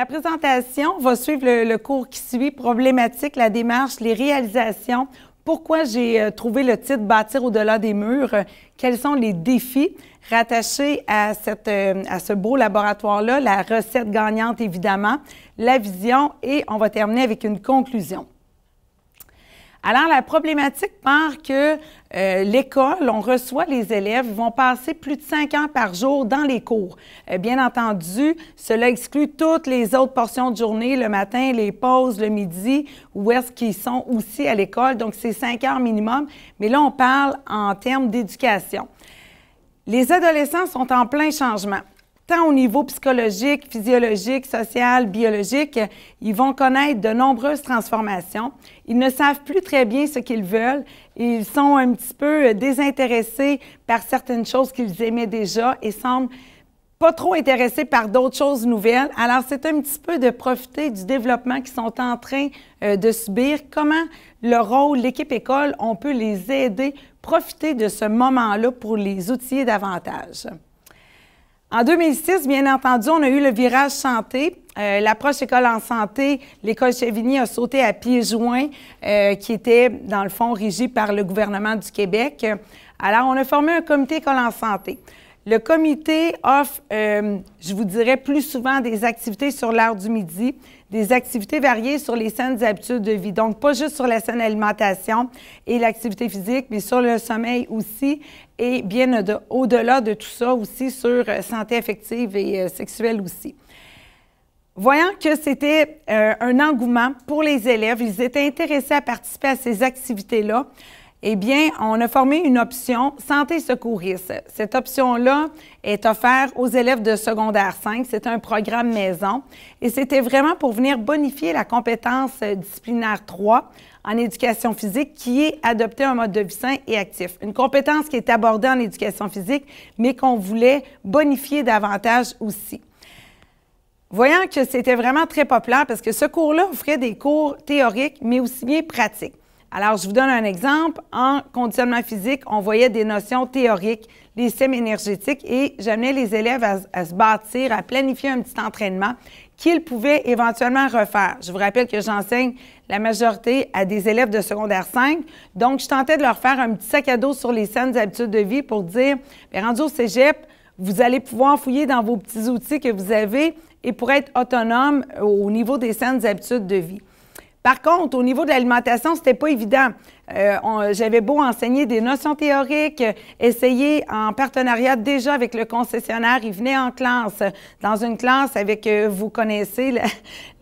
La présentation va suivre le cours qui suit, problématique, la démarche, les réalisations. Pourquoi j'ai trouvé le titre « Bâtir au-delà des murs », quels sont les défis rattachés à ce beau laboratoire-là, la recette gagnante évidemment, la vision et on va terminer avec une conclusion. Alors, la problématique part que l'école, on reçoit les élèves, ils vont passer plus de 5 heures par jour dans les cours. Bien entendu, cela exclut toutes les autres portions de journée, le matin, les pauses, le midi, où est-ce qu'ils sont aussi à l'école. Donc, c'est 5 heures minimum. Mais là, on parle en termes d'éducation. Les adolescents sont en plein changement. Tant au niveau psychologique, physiologique, social, biologique, ils vont connaître de nombreuses transformations. Ils ne savent plus très bien ce qu'ils veulent. Ils sont un petit peu désintéressés par certaines choses qu'ils aimaient déjà et semblent pas trop intéressés par d'autres choses nouvelles. Alors, c'est un petit peu de profiter du développement qu'ils sont en train de subir. Comment le rôle, l'équipe école, on peut les aider, profiter de ce moment-là pour les outiller davantage. En 2006, bien entendu, on a eu le virage santé. L'approche école en santé, l'école Chevigny a sauté à pieds joints, qui était, dans le fond, régi par le gouvernement du Québec. Alors, on a formé un comité école en santé. Le comité offre, je vous dirais, plus souvent des activités sur l'heure du midi, des activités variées sur les saines habitudes de vie. Donc, pas juste sur la saine alimentation et l'activité physique, mais sur le sommeil aussi. Et bien au-delà de tout ça aussi sur santé affective et sexuelle aussi. Voyant que c'était un engouement pour les élèves, ils étaient intéressés à participer à ces activités-là, eh bien, on a formé une option santé secouriste. Cette option-là est offerte aux élèves de secondaire 5. C'est un programme maison et c'était vraiment pour venir bonifier la compétence disciplinaire 3 en éducation physique qui est adopter un mode de vie sain et actif. Une compétence qui est abordée en éducation physique, mais qu'on voulait bonifier davantage aussi. Voyant que c'était vraiment très populaire parce que ce cours-là offrait des cours théoriques, mais aussi bien pratiques. Alors, je vous donne un exemple. En conditionnement physique, on voyait des notions théoriques, les systèmes énergétiques, et j'amenais les élèves à se bâtir, à planifier un petit entraînement qu'ils pouvaient éventuellement refaire. Je vous rappelle que j'enseigne la majorité à des élèves de secondaire 5, donc je tentais de leur faire un petit sac à dos sur les saines habitudes de vie pour dire, bien, rendu au cégep, vous allez pouvoir fouiller dans vos petits outils que vous avez et pour être autonome au niveau des saines habitudes de vie. Par contre, au niveau de l'alimentation, c'était pas évident. J'avais beau enseigner des notions théoriques, essayer en partenariat déjà avec le concessionnaire, il venait en classe, dans une classe avec, vous connaissez,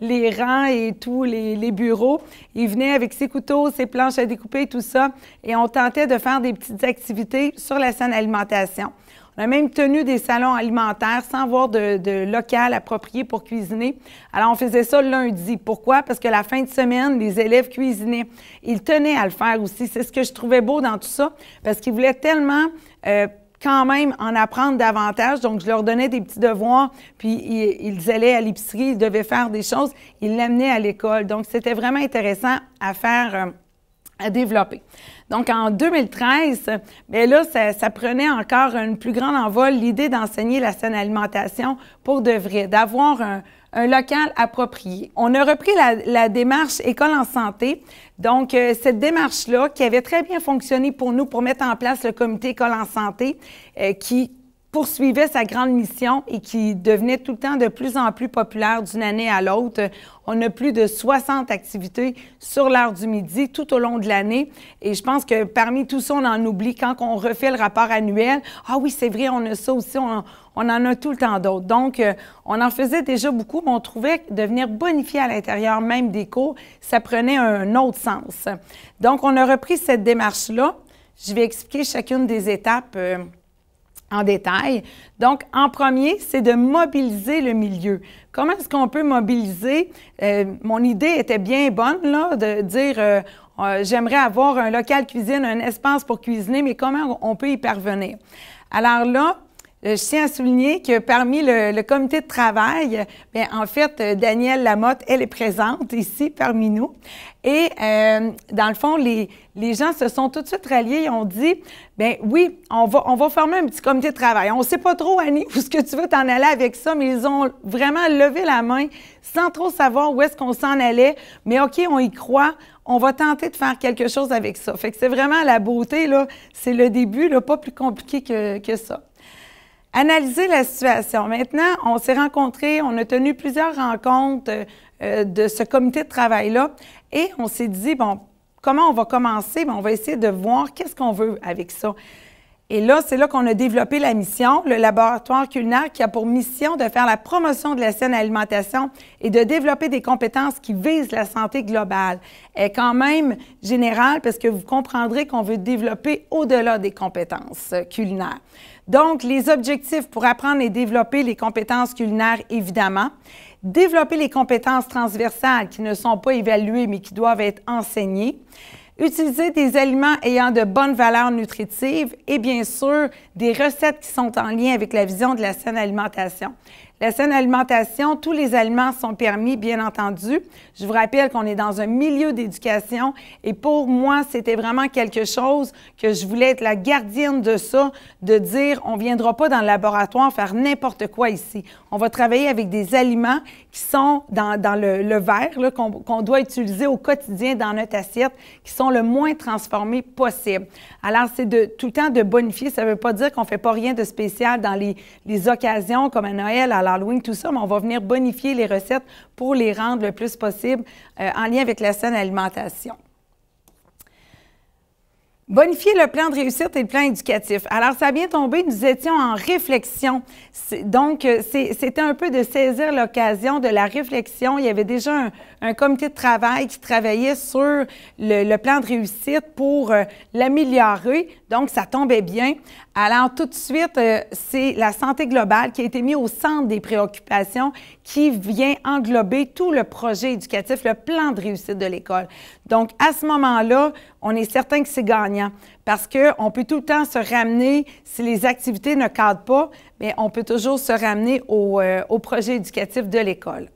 les rangs et tous les bureaux. Il venait avec ses couteaux, ses planches à découper, tout ça, et on tentait de faire des petites activités sur la saine alimentation. On a même tenu des salons alimentaires sans avoir de local approprié pour cuisiner. Alors, on faisait ça le lundi. Pourquoi? Parce que la fin de semaine, les élèves cuisinaient. Ils tenaient à le faire aussi. C'est ce que je trouvais beau dans tout ça, parce qu'ils voulaient tellement quand même en apprendre davantage. Donc, je leur donnais des petits devoirs, puis ils allaient à l'épicerie, ils devaient faire des choses. Ils l'amenaient à l'école. Donc, c'était vraiment intéressant à faire, à développer. Donc, en 2013, bien là, ça prenait encore une plus grande envol, l'idée d'enseigner la saine alimentation pour de vrai, d'avoir un local approprié. On a repris la démarche École en santé. Donc, cette démarche-là, qui avait très bien fonctionné pour nous pour mettre en place le comité École en santé, qui poursuivait sa grande mission et qui devenait tout le temps de plus en plus populaire d'une année à l'autre. On a plus de 60 activités sur l'heure du midi tout au long de l'année. Et je pense que parmi tout ça, on en oublie quand on refait le rapport annuel. Ah oui, c'est vrai, on a ça aussi, on en a tout le temps d'autres. Donc, on en faisait déjà beaucoup, mais on trouvait que de venir bonifier à l'intérieur même des cours, ça prenait un autre sens. Donc, on a repris cette démarche-là. Je vais expliquer chacune des étapes en détail. Donc, en premier, c'est de mobiliser le milieu. Comment est-ce qu'on peut mobiliser? Mon idée était bien bonne, là, de dire j'aimerais avoir un local cuisine, un espace pour cuisiner, mais comment on peut y parvenir? Alors là, Je tiens à souligner que parmi le comité de travail, bien, en fait, Danielle Lamotte, elle est présente ici parmi nous. Et dans le fond, les gens se sont tout de suite ralliés. Ils ont dit, bien oui, on va former un petit comité de travail. On ne sait pas trop, Annie, où est-ce que tu veux t'en aller avec ça, mais ils ont vraiment levé la main sans trop savoir où est-ce qu'on s'en allait. Mais OK, on y croit. On va tenter de faire quelque chose avec ça. Fait que c'est vraiment la beauté, là. C'est le début, là, pas plus compliqué que ça. Analyser la situation. Maintenant, on s'est rencontrés, on a tenu plusieurs rencontres de ce comité de travail-là et on s'est dit, bon, comment on va commencer? Bien, on va essayer de voir qu'est-ce qu'on veut avec ça. Et là, c'est là qu'on a développé la mission, le laboratoire culinaire qui a pour mission de faire la promotion de la saine alimentation et de développer des compétences qui visent la santé globale. Elle est quand même générale parce que vous comprendrez qu'on veut développer au-delà des compétences culinaires. Donc, les objectifs pour apprendre et développer les compétences culinaires, évidemment. Développer les compétences transversales qui ne sont pas évaluées mais qui doivent être enseignées. Utiliser des aliments ayant de bonnes valeurs nutritives et bien sûr des recettes qui sont en lien avec la vision de la saine alimentation. La saine alimentation, tous les aliments sont permis, bien entendu. Je vous rappelle qu'on est dans un milieu d'éducation et pour moi, c'était vraiment quelque chose que je voulais être la gardienne de ça, de dire on ne viendra pas dans le laboratoire faire n'importe quoi ici. On va travailler avec des aliments qui sont dans le verre, qu'on doit utiliser au quotidien dans notre assiette, qui sont le moins transformés possible. Alors, c'est tout le temps de bonifier. Ça ne veut pas dire qu'on ne fait pas rien de spécial dans les occasions comme à Noël, à l'Halloween, tout ça, mais on va venir bonifier les recettes pour les rendre le plus possible en lien avec la saine alimentation. Bonifier le plan de réussite et le plan éducatif. Alors, ça a bien tombé, nous étions en réflexion. Donc, c'était un peu de saisir l'occasion de la réflexion. Il y avait déjà un comité de travail qui travaillait sur le plan de réussite pour l'améliorer. Donc, ça tombait bien. Alors, tout de suite, c'est la santé globale qui a été mise au centre des préoccupations qui vient englober tout le projet éducatif, le plan de réussite de l'école. Donc, à ce moment-là, on est certain que c'est gagnant parce qu'on peut tout le temps se ramener, si les activités ne cadrent pas, bien, on peut toujours se ramener au projet éducatif de l'école.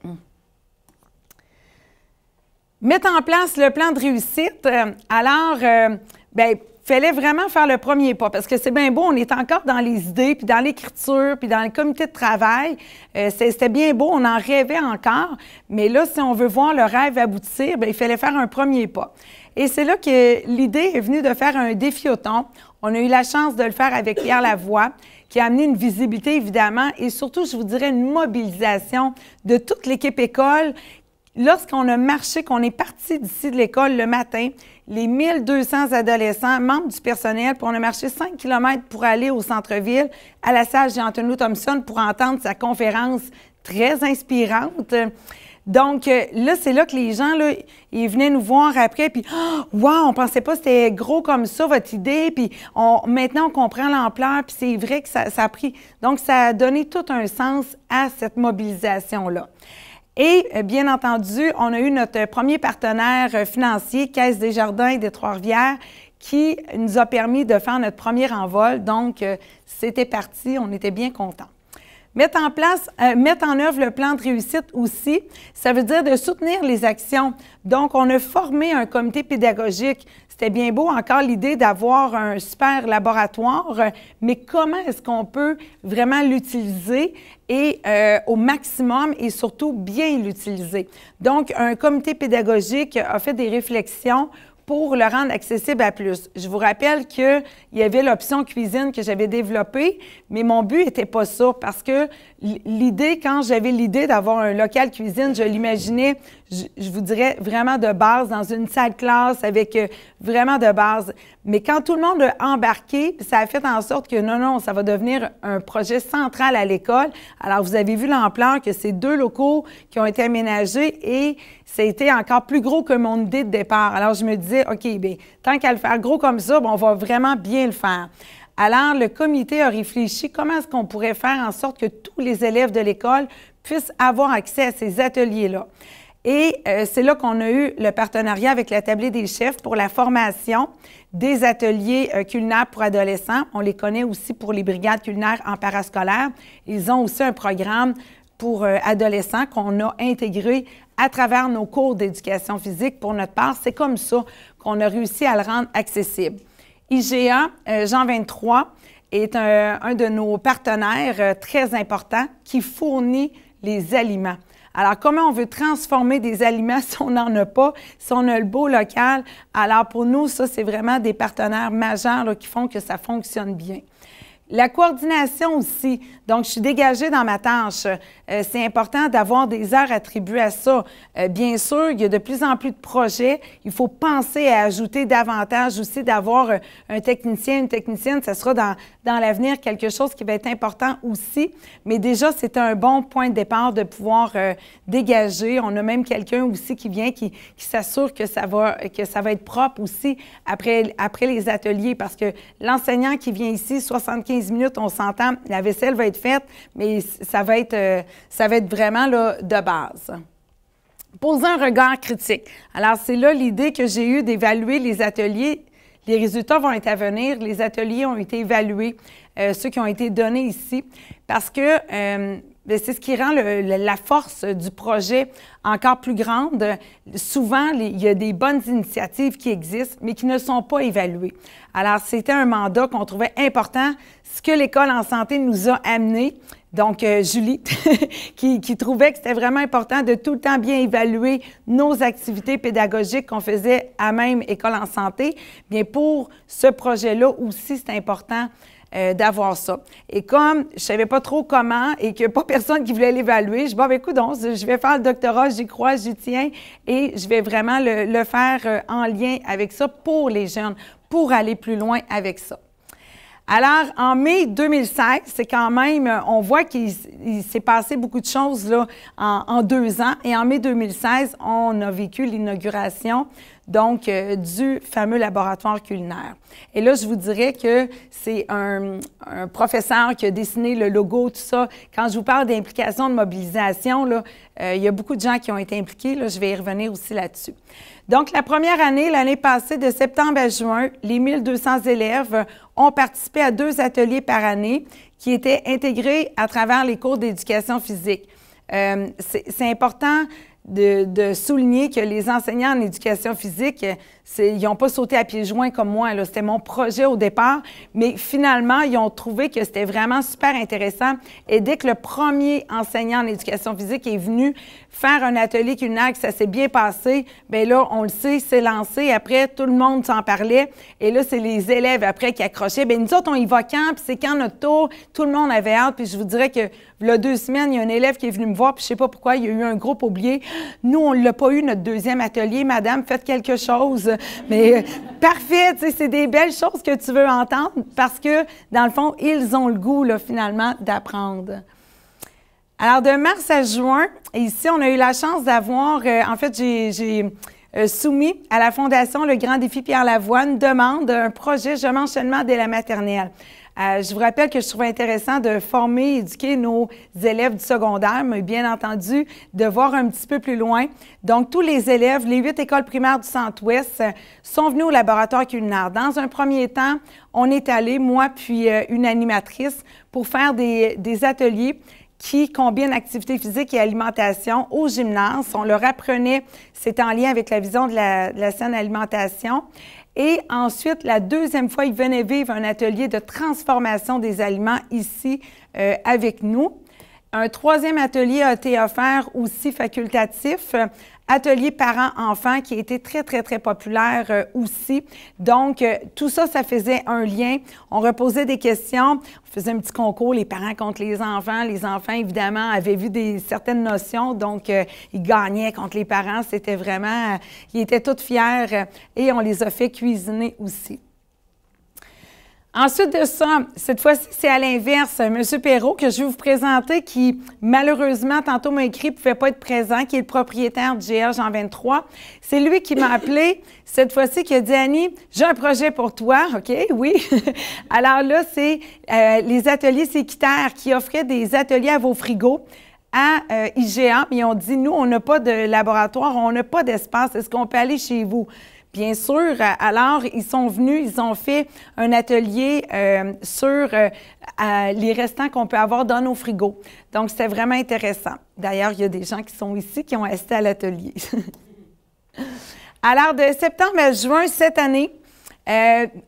Mettre en place le plan de réussite. Bien, il fallait vraiment faire le premier pas parce que c'est bien beau, on est encore dans les idées, puis dans l'écriture, puis dans le comité de travail. C'était bien beau, on en rêvait encore, mais là, si on veut voir le rêve aboutir, bien, il fallait faire un premier pas. Et c'est là que l'idée est venue de faire un défioton. On a eu la chance de le faire avec Pierre Lavoie, qui a amené une visibilité, évidemment, et surtout, je vous dirais, une mobilisation de toute l'équipe école. Lorsqu'on a marché, qu'on est parti d'ici de l'école le matin, les 1200 adolescents, membres du personnel, puis on a marché 5 km pour aller au centre-ville, à la salle Jean-Antonio Thompson pour entendre sa conférence très inspirante. Donc, là, c'est là que les gens, là, ils venaient nous voir après, puis « Wow, on pensait pas que c'était gros comme ça, votre idée, puis maintenant, on comprend l'ampleur, puis c'est vrai que ça a pris... » Donc, ça a donné tout un sens à cette mobilisation-là. Et bien entendu, on a eu notre premier partenaire financier, Caisse des Jardins des Trois-Rivières, qui nous a permis de faire notre premier envol. Donc, c'était parti, on était bien contents. Mettre en œuvre le plan de réussite aussi, ça veut dire de soutenir les actions. Donc, on a formé un comité pédagogique. C'était bien beau encore l'idée d'avoir un super laboratoire, mais comment est-ce qu'on peut vraiment l'utiliser et au maximum et surtout bien l'utiliser? Donc, un comité pédagogique a fait des réflexions pour le rendre accessible à plus. Je vous rappelle qu'il y avait l'option cuisine que j'avais développée, mais mon but n'était pas ça parce que l'idée, quand j'avais l'idée d'avoir un local cuisine, je l'imaginais, je vous dirais, vraiment de base, dans une salle classe avec vraiment de base. Mais quand tout le monde a embarqué, ça a fait en sorte que non, ça va devenir un projet central à l'école. Alors, vous avez vu l'ampleur que ces 2 locaux qui ont été aménagés et ça a été encore plus gros que mon idée de départ. Alors, je me disais, OK, bien, tant qu'à le faire gros comme ça, bien, on va vraiment bien le faire. Alors, le comité a réfléchi comment est-ce qu'on pourrait faire en sorte que tous les élèves de l'école puissent avoir accès à ces ateliers-là. Et c'est là qu'on a eu le partenariat avec l'Atelier des chefs pour la formation des ateliers culinaires pour adolescents. On les connaît aussi pour les brigades culinaires en parascolaire. Ils ont aussi un programme pour adolescents qu'on a intégré à travers nos cours d'éducation physique pour notre part. C'est comme ça qu'on a réussi à le rendre accessible. IGA, Jean 23, est un de nos partenaires très importants qui fournit les aliments. Alors, comment on veut transformer des aliments si on n'en a pas, si on a le beau local? Alors, pour nous, ça, c'est vraiment des partenaires majeurs là, qui font que ça fonctionne bien. La coordination aussi. Donc, je suis dégagée dans ma tâche. C'est important d'avoir des heures attribuées à ça. Bien sûr, il y a de plus en plus de projets. Il faut penser à ajouter davantage aussi, d'avoir un technicien, une technicienne. Ça sera dans l'avenir quelque chose qui va être important aussi. Mais déjà, c'est un bon point de départ de pouvoir dégager. On a même quelqu'un aussi qui vient, qui s'assure que ça va être propre aussi après les ateliers. Parce que l'enseignant qui vient ici, 75 minutes, on s'entend, la vaisselle va être faite, mais ça va être vraiment là, de base. Poser un regard critique. Alors, c'est là l'idée que j'ai eue d'évaluer les ateliers. Les résultats vont être à venir. Les ateliers ont été évalués, ceux qui ont été donnés ici, parce que c'est ce qui rend la force du projet encore plus grande. Souvent, il y a des bonnes initiatives qui existent, mais qui ne sont pas évaluées. Alors, c'était un mandat qu'on trouvait important, ce que l'École en santé nous a amené. Donc, Julie, qui trouvait que c'était vraiment important de tout le temps bien évaluer nos activités pédagogiques qu'on faisait à même École en santé. Bien, pour ce projet-là aussi, c'est important d'avoir ça. Et comme je ne savais pas trop comment et qu'il n'y a pas personne qui voulait l'évaluer, je dis, bon, ben, écoute donc, je vais faire le doctorat, j'y crois, j'y tiens et je vais vraiment le faire en lien avec ça pour les jeunes, pour aller plus loin avec ça. Alors, en mai 2016, c'est quand même, on voit qu'il s'est passé beaucoup de choses là, en 2 ans. Et en mai 2016, on a vécu l'inauguration donc du fameux laboratoire culinaire. Et là, je vous dirais que c'est un professeur qui a dessiné le logo, tout ça. Quand je vous parle d'implication, de mobilisation, là, il y a beaucoup de gens qui ont été impliqués. Là, je vais y revenir aussi là-dessus. Donc, la première année, l'année passée, de septembre à juin, les 1200 élèves ont participé à 2 ateliers par année qui étaient intégrés à travers les cours d'éducation physique. C'est important de souligner que les enseignants en éducation physique, ils n'ont pas sauté à pieds joints comme moi. C'était mon projet au départ, mais finalement, ils ont trouvé que c'était vraiment super intéressant. Et dès que le premier enseignant en éducation physique est venu faire un atelier culinaire, que ça s'est bien passé, bien là, on le sait, c'est lancé. Après, tout le monde s'en parlait. Et là, c'est les élèves après qui accrochaient. Bien, nous autres, on y va quand? Puis c'est quand notre tour? Tout le monde avait hâte. Puis je vous dirais que, il y a 2 semaines, il y a un élève qui est venu me voir, puis je ne sais pas pourquoi, il y a eu un groupe oublié. Nous, on ne l'a pas eu, notre 2e atelier. Madame, faites quelque chose. Mais parfait, tu sais, c'est des belles choses que tu veux entendre parce que, dans le fond, ils ont le goût, là, finalement, d'apprendre. Alors, de mars à juin, ici, on a eu la chance d'avoir, en fait, j'ai soumis à la Fondation Le Grand Défi Pierre Lavoie une demande, un projet « Je m'enchaînement dès la maternelle ». Je vous rappelle que je trouvais intéressant de former, éduquer nos élèves du secondaire, mais bien entendu, de voir un petit peu plus loin. Donc, tous les élèves, les 8 écoles primaires du Centre-Ouest, sont venus au laboratoire culinaire. Dans un premier temps, on est allé, moi puis une animatrice, pour faire des ateliers qui combinent activité physique et alimentation au gymnase. On leur apprenait, c'est en lien avec la vision de la saine alimentation. Et ensuite, la 2e fois, ils venaient vivre un atelier de transformation des aliments ici avec nous. Un 3e atelier a été offert aussi facultatif, atelier parents-enfants qui a été très, très, très populaire aussi. Donc, tout ça, ça faisait un lien. On reposait des questions, on faisait un petit concours, les parents contre les enfants. Les enfants, évidemment, avaient vu certaines notions, donc ils gagnaient contre les parents. C'était vraiment, ils étaient tous fiers et on les a fait cuisiner aussi. Ensuite de ça, cette fois-ci, c'est à l'inverse, M. Perrault, que je vais vous présenter, qui, malheureusement, tantôt m'a écrit, ne pouvait pas être présent, qui est le propriétaire du GA Jean 23. C'est lui qui m'a appelé, cette fois-ci, qui a dit « Annie, j'ai un projet pour toi. » OK, oui. Alors là, c'est les ateliers Séquitaire qui offraient des ateliers à vos frigos à IGA, mais ils ont dit, nous, on n'a pas de laboratoire, on n'a pas d'espace, est-ce qu'on peut aller chez vous? Bien sûr, alors, ils sont venus, ils ont fait un atelier sur les restants qu'on peut avoir dans nos frigos. Donc, c'était vraiment intéressant. D'ailleurs, il y a des gens qui sont ici qui ont assisté à l'atelier. Alors, de septembre à juin cette année,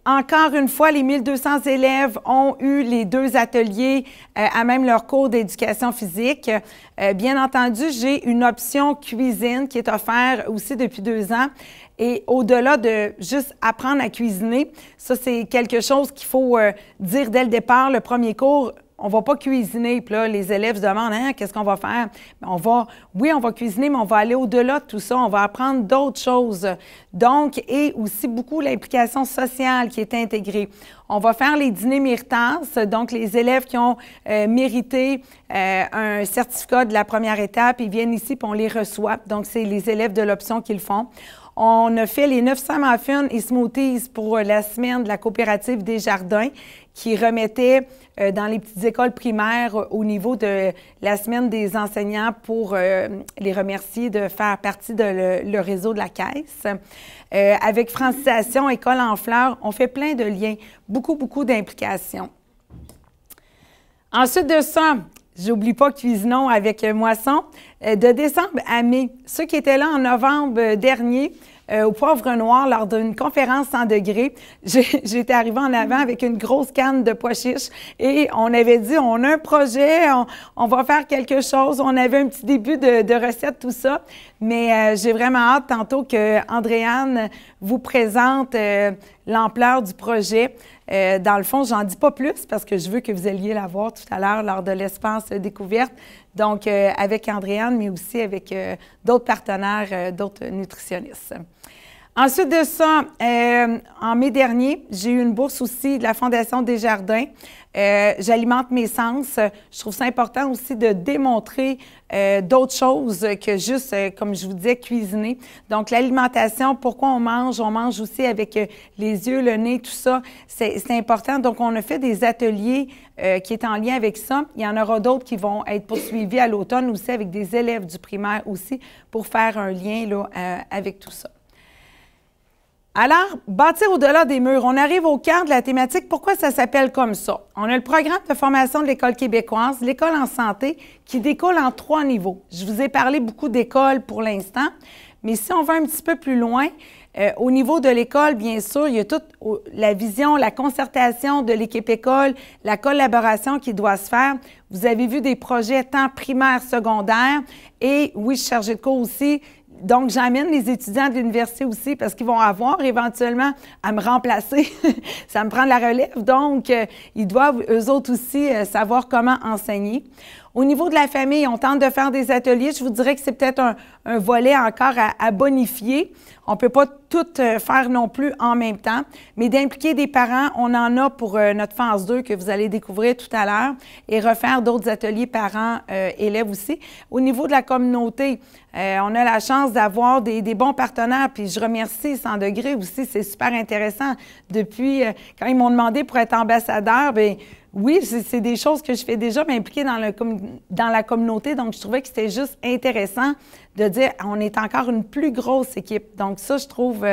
encore une fois, les 1200 élèves ont eu les 2 ateliers à même leur cours d'éducation physique. Bien entendu, j'ai une option cuisine qui est offerte aussi depuis 2 ans. Et au-delà de juste apprendre à cuisiner, ça, c'est quelque chose qu'il faut dire dès le départ, le premier cours. On ne va pas cuisiner. Puis là, les élèves se demandent, hein, qu'est-ce qu'on va faire? Oui, on va cuisiner, mais on va aller au-delà de tout ça. On va apprendre d'autres choses. Donc, et aussi beaucoup l'implication sociale qui est intégrée. On va faire les dîners méritances. Donc, les élèves qui ont mérité un certificat de la première étape, ils viennent ici puis on les reçoit. Donc, c'est les élèves de l'option qui le font. On a fait les 900 muffins et smoothies pour la semaine de la coopérative des jardins qui remettait dans les petites écoles primaires au niveau de la semaine des enseignants pour les remercier de faire partie de le réseau de la Caisse. Avec Francisation, École en fleurs, on fait plein de liens, beaucoup d'implications. Ensuite de ça, j'oublie pas Cuisinons avec Moisson. De décembre à mai, ceux qui étaient là en novembre dernier, au Poivre Noir, lors d'une conférence 100 degrés, j'étais arrivée en avant avec une grosse canne de pois chiches et on avait dit, on a un projet, on va faire quelque chose. On avait un petit début de recette, tout ça. Mais j'ai vraiment hâte tantôt que Andréane vous présente l'ampleur du projet. Dans le fond, j'en dis pas plus parce que je veux que vous alliez la voir tout à l'heure lors de l'espace découverte. Donc, avec Andréane, mais aussi avec d'autres partenaires, d'autres nutritionnistes. Ensuite de ça, en mai dernier, j'ai eu une bourse aussi de la Fondation Desjardins. J'alimente mes sens. Je trouve ça important aussi de démontrer d'autres choses que juste, comme je vous disais, cuisiner. Donc, l'alimentation, pourquoi on mange aussi avec les yeux, le nez, tout ça, c'est important. Donc, on a fait des ateliers qui est en lien avec ça. Il y en aura d'autres qui vont être poursuivis à l'automne aussi avec des élèves du primaire aussi pour faire un lien là, avec tout ça. Alors, bâtir au-delà des murs, on arrive au cœur de la thématique. Pourquoi ça s'appelle comme ça? On a le programme de formation de l'École québécoise, l'École en santé, qui découle en 3 niveaux. Je vous ai parlé beaucoup d'écoles pour l'instant, mais si on va un petit peu plus loin, au niveau de l'école, bien sûr, il y a toute la vision, la concertation de l'équipe école, la collaboration qui doit se faire. Vous avez vu des projets tant primaires, secondaires, et oui, je suis chargée de cours aussi. Donc, j'amène les étudiants de l'université aussi parce qu'ils vont avoir éventuellement à me remplacer. Ça me prend de la relève. Donc, ils doivent, eux autres aussi, savoir comment enseigner. Au niveau de la famille, on tente de faire des ateliers. Je vous dirais que c'est peut-être un volet encore à bonifier. On ne peut pas tout faire non plus en même temps, mais d'impliquer des parents, on en a pour notre phase 2 que vous allez découvrir tout à l'heure et refaire d'autres ateliers parents-élèves aussi. Au niveau de la communauté, on a la chance d'avoir des bons partenaires, puis je remercie 100 degrés aussi, c'est super intéressant. Depuis, quand ils m'ont demandé pour être ambassadeur, bien, oui, c'est des choses que je fais déjà, m'impliquer dans la communauté. Donc, je trouvais que c'était juste intéressant de dire on est encore une plus grosse équipe. Donc, ça, je trouve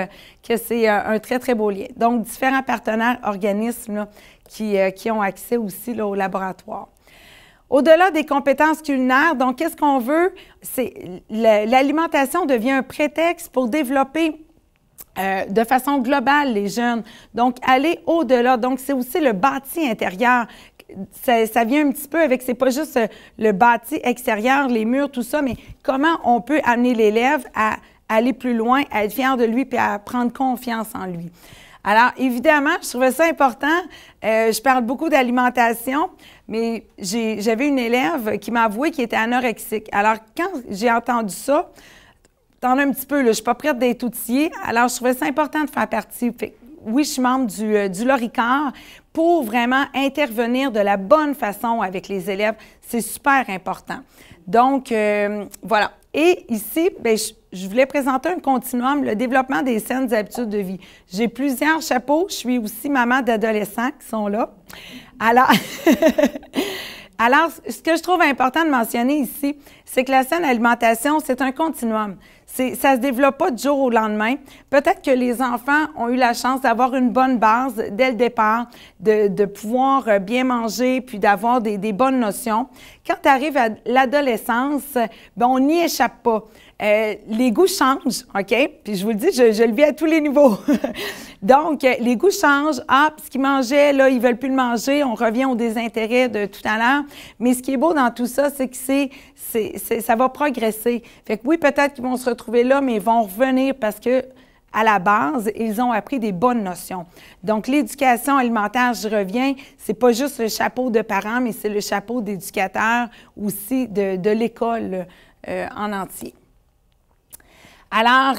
que c'est un très, très beau lien. Donc, différents partenaires, organismes là, qui ont accès aussi là, au laboratoire. Au-delà des compétences culinaires, donc, qu'est-ce qu'on veut? C'est l'alimentation devient un prétexte pour développer de façon globale, les jeunes. Donc, aller au-delà. Donc, c'est aussi le bâti intérieur. Ça vient un petit peu avec, c'est pas juste le bâti extérieur, les murs, tout ça, mais comment on peut amener l'élève à aller plus loin, à être fier de lui puis à prendre confiance en lui. Alors, évidemment, je trouvais ça important. Je parle beaucoup d'alimentation, mais j'avais une élève qui m'a avoué qu'elle était anorexique. Alors, quand j'ai entendu ça, t'en as un petit peu, là, je suis pas prête d'être outillée. Alors, je trouvais ça important de faire partie. Oui, je suis membre du LORICAR pour vraiment intervenir de la bonne façon avec les élèves. C'est super important. Donc, voilà. Et ici, bien, je voulais présenter un continuum, le développement des saines habitudes de vie. J'ai plusieurs chapeaux. Je suis aussi maman d'adolescents qui sont là. Alors, Alors, ce que je trouve important de mentionner ici, c'est que la saine alimentation, c'est un continuum. Ça ne se développe pas du jour au lendemain. Peut-être que les enfants ont eu la chance d'avoir une bonne base dès le départ, de pouvoir bien manger, puis d'avoir des bonnes notions. Quand tu arrives à l'adolescence, ben on n'y échappe pas. Les goûts changent, OK? Puis je vous le dis, je le vis à tous les niveaux. Donc, les goûts changent. Ah, puis ce qu'ils mangeaient, là, ils veulent plus le manger. On revient au désintérêt de tout à l'heure. Mais ce qui est beau dans tout ça, c'est que ça va progresser. Fait que oui, peut-être qu'ils vont se retrouver là, mais ils vont revenir parce que à la base, ils ont appris des bonnes notions. Donc, l'éducation alimentaire, je reviens, c'est pas juste le chapeau de parents, mais c'est le chapeau d'éducateur aussi de l'école en entier. Alors,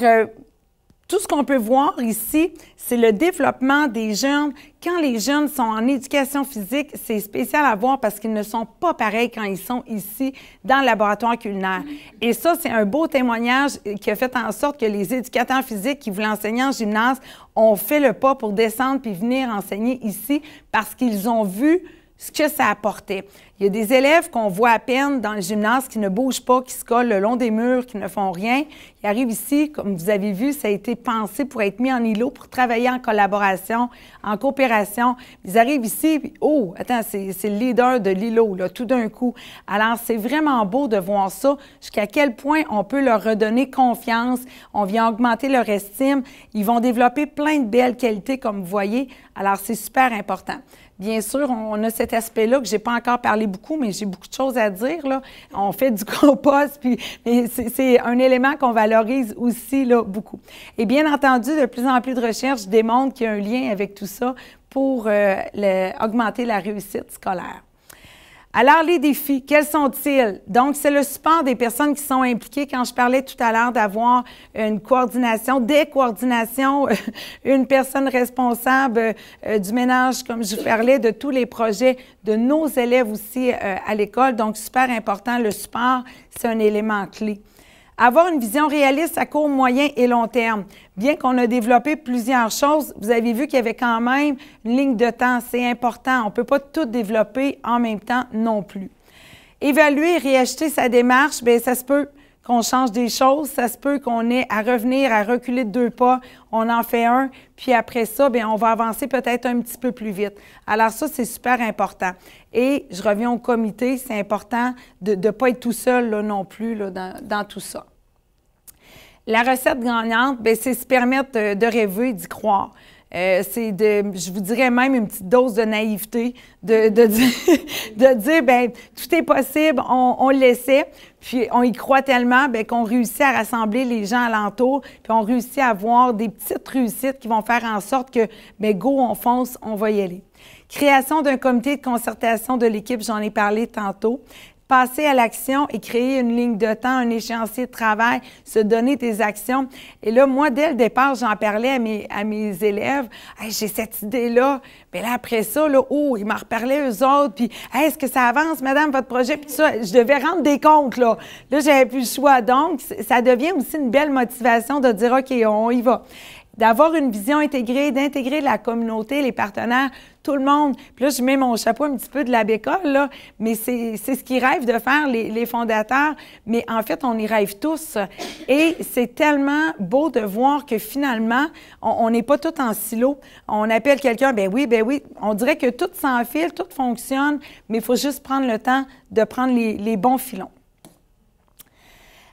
tout ce qu'on peut voir ici, c'est le développement des jeunes. Quand les jeunes sont en éducation physique, c'est spécial à voir parce qu'ils ne sont pas pareils quand ils sont ici dans le laboratoire culinaire. Et ça, c'est un beau témoignage qui a fait en sorte que les éducateurs physiques qui voulaient enseigner en gymnase ont fait le pas pour descendre puis venir enseigner ici parce qu'ils ont vu ce que ça apportait. Il y a des élèves qu'on voit à peine dans le gymnase qui ne bougent pas, qui se collent le long des murs, qui ne font rien. Ils arrivent ici, comme vous avez vu, ça a été pensé pour être mis en îlot, pour travailler en collaboration, en coopération. Ils arrivent ici, puis oh, attends, c'est le leader de l'îlot, là, tout d'un coup. Alors, c'est vraiment beau de voir ça, jusqu'à quel point on peut leur redonner confiance, on vient augmenter leur estime. Ils vont développer plein de belles qualités, comme vous voyez. Alors, c'est super important. Bien sûr, on a cet aspect-là que je n'ai pas encore parlé beaucoup, mais j'ai beaucoup de choses à dire, là. On fait du compost, puis c'est un élément qu'on valorise aussi là, beaucoup. Et bien entendu, de plus en plus de recherches démontrent qu'il y a un lien avec tout ça pour augmenter la réussite scolaire. Alors, les défis, quels sont-ils? Donc, c'est le support des personnes qui sont impliquées. Quand je parlais tout à l'heure d'avoir une coordination, des coordinations, une personne responsable du ménage, comme je vous parlais, de tous les projets de nos élèves aussi à l'école. Donc, super important, le support, c'est un élément clé. Avoir une vision réaliste à court, moyen et long terme. Bien qu'on a développé plusieurs choses, vous avez vu qu'il y avait quand même une ligne de temps. C'est important. On ne peut pas tout développer en même temps non plus. Évaluer et réajuster sa démarche, bien, ça se peut qu'on change des choses, ça se peut qu'on ait à revenir, à reculer de 2 pas, on en fait un, puis après ça, bien, on va avancer peut-être un petit peu plus vite. Alors ça, c'est super important. Et je reviens au comité, c'est important de ne pas être tout seul là, non plus là, dans tout ça. La recette gagnante, bien, c'est se permettre de rêver, d'y croire. C'est je vous dirais même une petite dose de naïveté, de dire, bien, tout est possible, on l'essaie, puis on y croit tellement bien, qu'on réussit à rassembler les gens alentour, puis on réussit à avoir des petites réussites qui vont faire en sorte que, bien, go, on fonce, on va y aller. Création d'un comité de concertation de l'équipe, j'en ai parlé tantôt. Passer à l'action et créer une ligne de temps, un échéancier de travail, se donner des actions. Et là, moi, dès le départ, j'en parlais à mes élèves. Hey, j'ai cette idée-là. Bien là, après ça, là, oh, ils m'en reparlaient eux autres. Puis, hey, est-ce que ça avance, madame, votre projet? Puis tout ça, je devais rendre des comptes, là. Là, j'avais plus le choix. Donc, ça devient aussi une belle motivation de dire, OK, on y va. D'avoir une vision intégrée, d'intégrer la communauté, les partenaires, tout le monde. Puis là, je mets mon chapeau un petit peu de la bécole, là, mais c'est ce qu'ils rêvent de faire, les fondateurs. Mais en fait, on y rêve tous. Et c'est tellement beau de voir que finalement, on n'est pas tout en silo. On appelle quelqu'un, ben oui. On dirait que tout s'enfile, tout fonctionne, mais il faut juste prendre le temps de prendre les bons filons.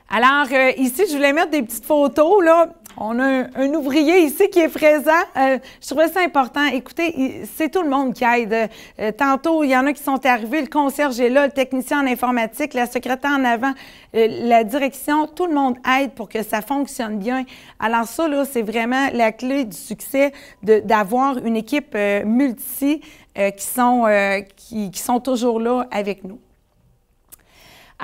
Alors, ici, je voulais mettre des petites photos, là. On a un ouvrier ici qui est présent. Je trouvais ça important. Écoutez, c'est tout le monde qui aide. Tantôt, il y en a qui sont arrivés. Le concierge est là, le technicien en informatique, la secrétaire en avant, la direction. Tout le monde aide pour que ça fonctionne bien. Alors ça, là, c'est vraiment la clé du succès d'avoir une équipe multi qui sont toujours là avec nous.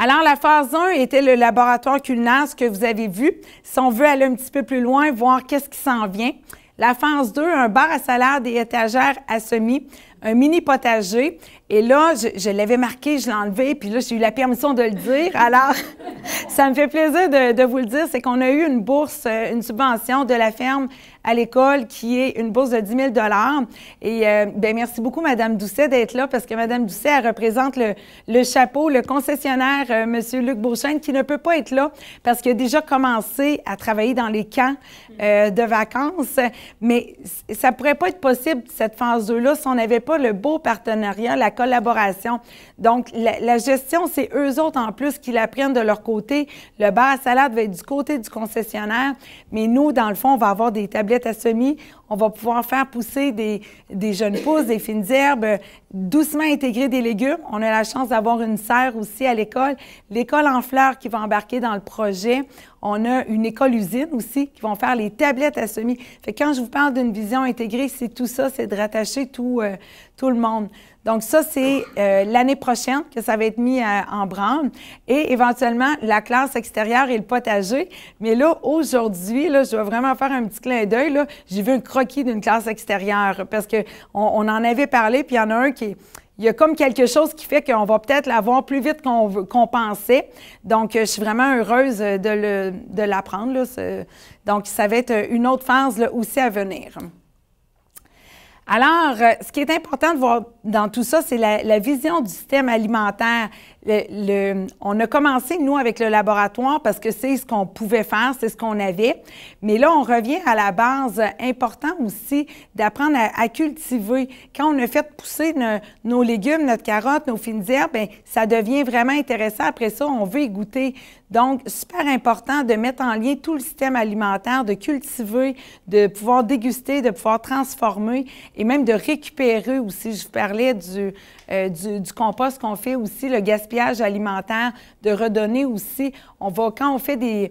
Alors, la phase 1 était le laboratoire culinaire, ce que vous avez vu. Si on veut aller un petit peu plus loin, voir qu'est-ce qui s'en vient. La phase 2, un bar à salade et étagères à semis, un mini potager. Et là, je l'avais marqué, je l'ai enlevé, puis là, j'ai eu la permission de le dire. Alors, ça me fait plaisir de vous le dire, c'est qu'on a eu une bourse, une subvention de la ferme à l'école, qui est une bourse de 10 000 $. Et bien, merci beaucoup, Mme Doucet, d'être là, parce que Mme Doucet, elle représente le chapeau, le concessionnaire, M. Luc Beauchesne, qui ne peut pas être là parce qu'il a déjà commencé à travailler dans les camps de vacances. Mais ça ne pourrait pas être possible, cette phase 2-là, si on n'avait pas le beau partenariat, la collaboration. Donc, la gestion, c'est eux autres en plus qui la prennent de leur côté. Le bar à salade va être du côté du concessionnaire, mais nous, dans le fond, on va avoir des tablettes à semis. On va pouvoir faire pousser des jeunes pousses, des fines herbes, doucement intégrer des légumes. On a la chance d'avoir une serre aussi à l'école. L'école en fleurs qui va embarquer dans le projet. On a une école-usine aussi qui vont faire les tablettes à semis. Fait que quand je vous parle d'une vision intégrée, c'est tout ça, c'est de rattacher tout le monde. Donc ça, c'est l'année prochaine que ça va être mis en branle et éventuellement la classe extérieure et le potager. Mais là, aujourd'hui, là, je dois vraiment faire un petit clin d'œil. J'ai vu un croquis d'une classe extérieure parce qu'on en avait parlé, puis il y en a un qui... Il y a comme quelque chose qui fait qu'on va peut-être l'avoir plus vite qu'on pensait. Donc, je suis vraiment heureuse de l'apprendre. Donc, ça va être une autre phase là, aussi à venir. Alors, ce qui est important de voir dans tout ça, c'est la vision du système alimentaire. On a commencé, nous, avec le laboratoire parce que c'est ce qu'on pouvait faire, c'est ce qu'on avait. Mais là, on revient à la base. Important aussi d'apprendre à cultiver. Quand on a fait pousser nos légumes, notre carotte, nos fines herbes, bien, ça devient vraiment intéressant. Après ça, on veut y goûter. Donc, super important de mettre en lien tout le système alimentaire, de cultiver, de pouvoir déguster, de pouvoir transformer et même de récupérer aussi. Je vous parlais du compost qu'on fait aussi, le gaspillage alimentaire, de redonner aussi. Quand on fait des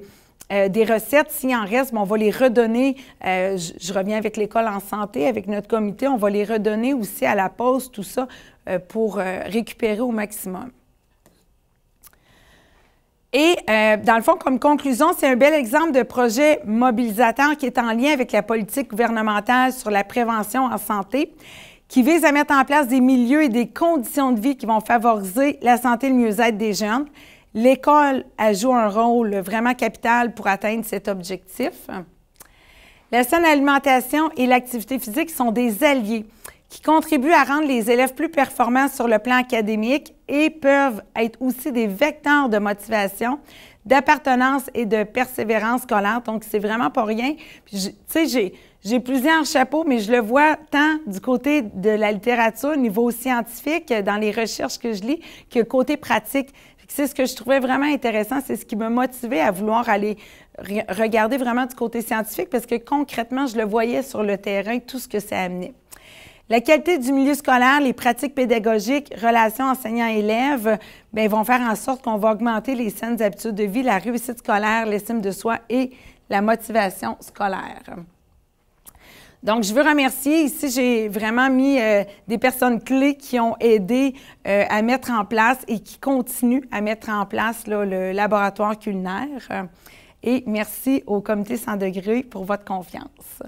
recettes, s'il en reste, bien, on va les redonner. Je reviens avec l'école en santé, avec notre comité, on va les redonner aussi à la pause, tout ça, pour récupérer au maximum. Et dans le fond, comme conclusion, c'est un bel exemple de projet mobilisateur qui est en lien avec la politique gouvernementale sur la prévention en santé, qui vise à mettre en place des milieux et des conditions de vie qui vont favoriser la santé et le mieux-être des jeunes. L'école joue un rôle vraiment capital pour atteindre cet objectif. La saine alimentation et l'activité physique sont des alliés qui contribuent à rendre les élèves plus performants sur le plan académique et peuvent être aussi des vecteurs de motivation, d'appartenance et de persévérance scolaire. Donc, c'est vraiment pas rien. Puis, tu sais, j'ai plusieurs chapeaux, mais je le vois tant du côté de la littérature, au niveau scientifique, dans les recherches que je lis, que côté pratique. C'est ce que je trouvais vraiment intéressant, c'est ce qui m'a motivé à vouloir aller regarder vraiment du côté scientifique, parce que concrètement, je le voyais sur le terrain, tout ce que ça amenait. La qualité du milieu scolaire, les pratiques pédagogiques, relations enseignants-élèves, bien, vont faire en sorte qu'on va augmenter les saines habitudes de vie, la réussite scolaire, l'estime de soi et la motivation scolaire. Donc, je veux remercier. Ici, j'ai vraiment mis des personnes clés qui ont aidé à mettre en place et qui continuent à mettre en place là, le laboratoire culinaire. Et merci au comité 100 degrés pour votre confiance.